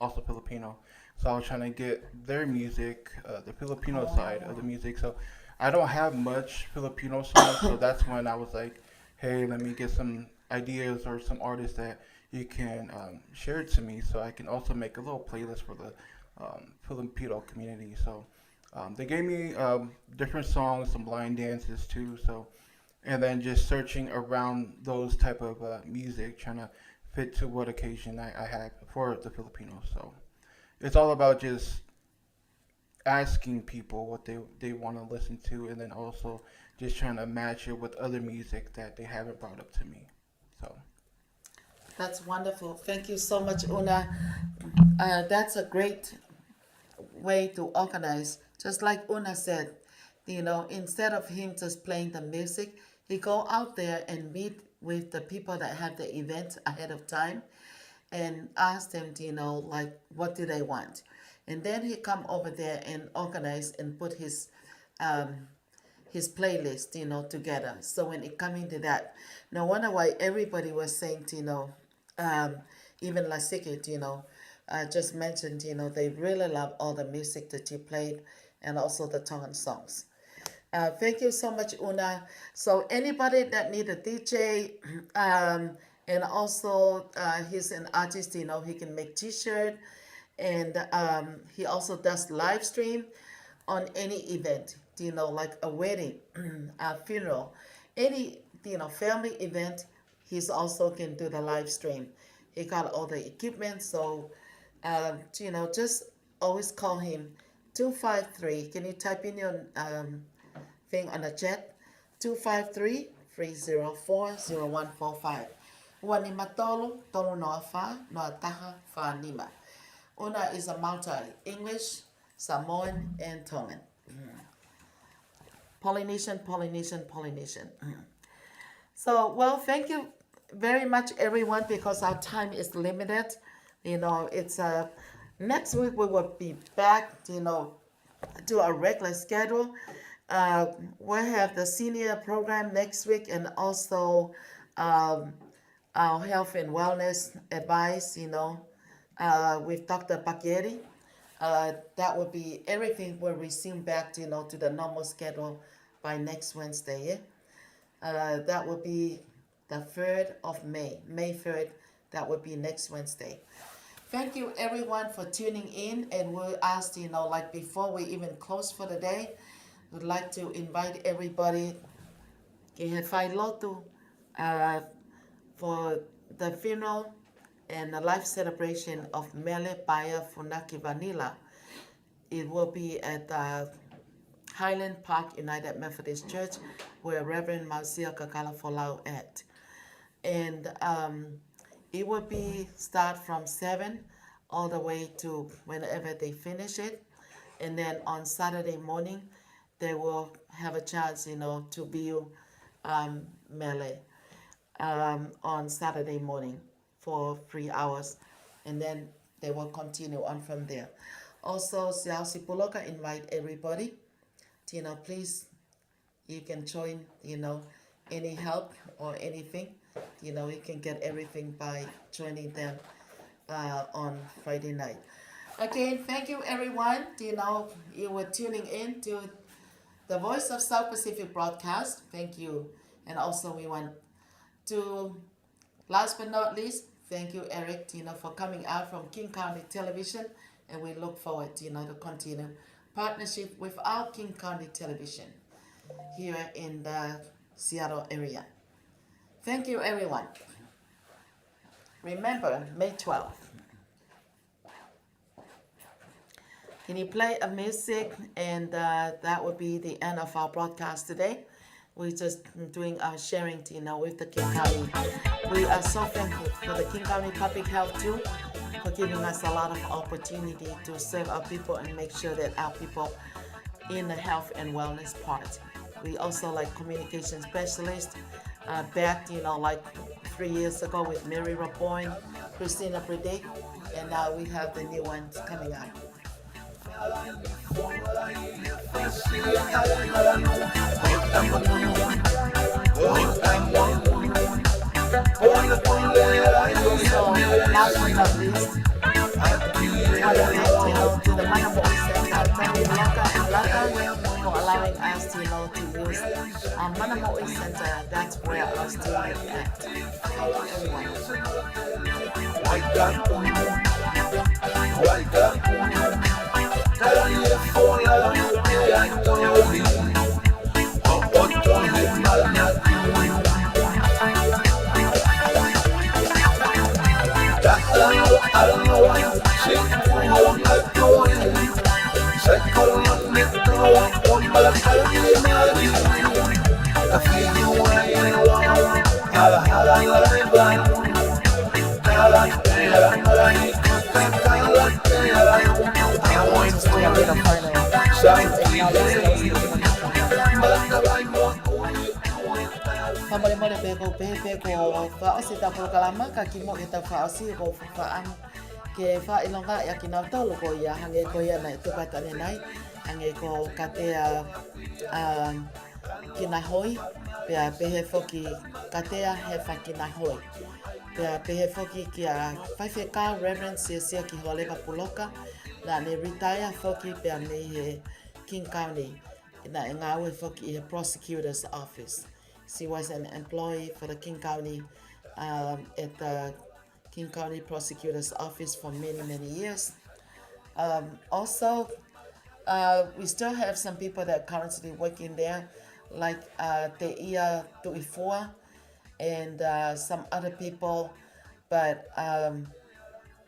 Speaker 8: also Filipino. So I was trying to get their music, the Filipino side of the music. So I don't have much Filipino songs, so that's when I was like, hey, let me get some ideas or some artists that you can share it to me, so I can also make a little playlist for the Filipino community. So they gave me different songs, some line dances too. So, and then just searching around those type of music, trying to fit to what occasion I had for the Filipinos. So it's all about just asking people what they want to listen to, and then also just trying to match it with other music that they haven't brought up to me. So
Speaker 5: That's wonderful. Thank you so much, Una. That's a great way to organize. Just like Una said, instead of him just playing the music, he go out there and meet with the people that have the event ahead of time and ask them, like, what do they want? And then he come over there and organize and put his playlist, together. So when it come into that, no wonder why everybody was saying, even Lasike, just mentioned, they really love all the music that you played and also the Tongan songs. Thank you so much, Una. So anybody that need a DJ, and also he's an artist, he can make t-shirt, and he also does live stream on any event, like a wedding, a funeral, any, family event, he's also can do the live stream. He got all the equipment, so, just always call him 253. Can you type in your thing on the chat? 253-304-0145. Wani matolo, tolo noa fa, noa taha fa nima. Una is a multi-English, Samoan, and Tongan. Polynesian. So, well, thank you very much, everyone, because our time is limited. It's next week we will be back, to our regular schedule. We'll have the senior program next week, and also our health and wellness advice, with Dr. Pagieri. That will be, everything will resume back, to the normal schedule by next Wednesday. That will be the 3rd of May, May 3rd. That will be next Wednesday. Thank you, everyone, for tuning in. And we'll ask, like before we even close for the day, we'd like to invite everybody for the funeral and the life celebration of Mele Paya Funaki Vanilla. It will be at Highland Park United Methodist Church, where Reverend Marcia Kakala Folau at. And It will be start from 7 all the way to whenever they finish it. And then on Saturday morning, they will have a chance, to view Melee on Saturday morning for 3 hours. And then they will continue on from there. Also, Siao Sipuloka invite everybody. Please, you can join, any help or anything. You can get everything by joining them on Friday night. Again, thank you everyone. You were tuning in to the Voice of South Pacific broadcast. Thank you. And also we want to, last but not least, thank you, Eric, for coming out from King County Television. And we look forward, to continue partnership with our King County Television here in the Seattle area. Thank you, everyone. Remember, May 12th. Can you play a music? And that will be the end of our broadcast today. We're just doing our sharing, with the King County. We are so thankful for the King County Public Health too, for giving us a lot of opportunity to serve our people and make sure that our people in the health and wellness part. We also like communication specialists. Back, like 3 years ago with Mary Rapoin, Christina Predict, and now we have the new ones coming out. So, last but not least, to the Manamo Center, Tony Blanca and Laka, for allowing us to use Manamo Center. That's where our studio is at. Thank you, Mole peko ko faosi ta programa ka kimo eta faosi ko faam ke fa ilonga ya kina tolo ko ya hange ko ya na to patane nai hange ko katea kina hoi pe pehe foki katea he fa kina hoi pe pehe foki kia faifeka reverend sia ki hole ka puloka na ne retire foki pe ne he King County na ngawe foki he prosecutor's office. She was an employee for the King County at the King County Prosecutor's Office for many, many years. Also, we still have some people that are currently working there, like Teia Tuifua and some other people, but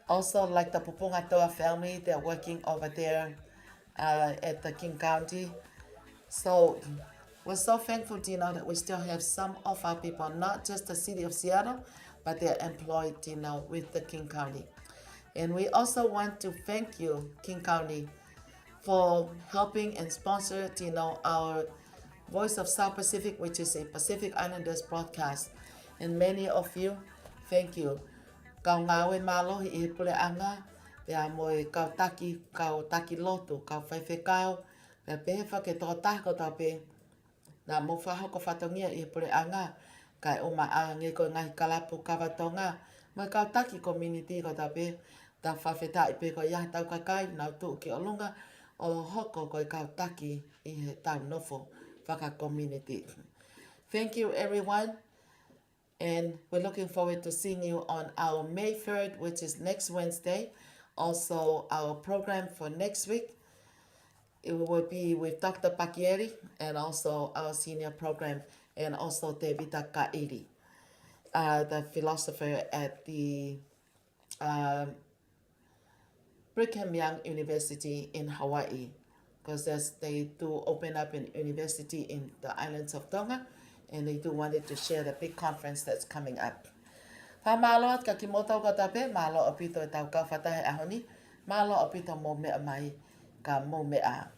Speaker 5: also like the Pupungatoa family, they're working over there at the King County. So we're so thankful, that we still have some of our people, not just the city of Seattle, but they're employed, with the King County. And we also want to thank you, King County, for helping and sponsor, our Voice of South Pacific, which is a Pacific Islanders broadcast. And many of you, thank you. Kau ngawe malo I pule anga, pea moe kau taki lotu, kau whaiwhekau, pea pehewa ke tō tako tape, na mo whahoko whatongia I pule anga, kai o ma nge ko ngai kalapu kawatonga, mo kau taki community ko tape, ta whawhetai pe ko ia tau kakai, nau tu ki olunga, o hoko ko kau taki I he tau nofo, whaka community. Thank you everyone, and we're looking forward to seeing you on our May 3rd, which is next Wednesday. Also, our program for next week, it will be with Dr. Pakieri and also our senior program, and also Tevita Kairi, the philosopher at the Brigham Young University in Hawaii, because they do open up an university in the islands of Tonga, and they do wanted to share the big conference that's coming up. Pa malo at ka kimoto ka tape malo apito tau ka fatahe ahoni malo apito mo me mai ka mo me a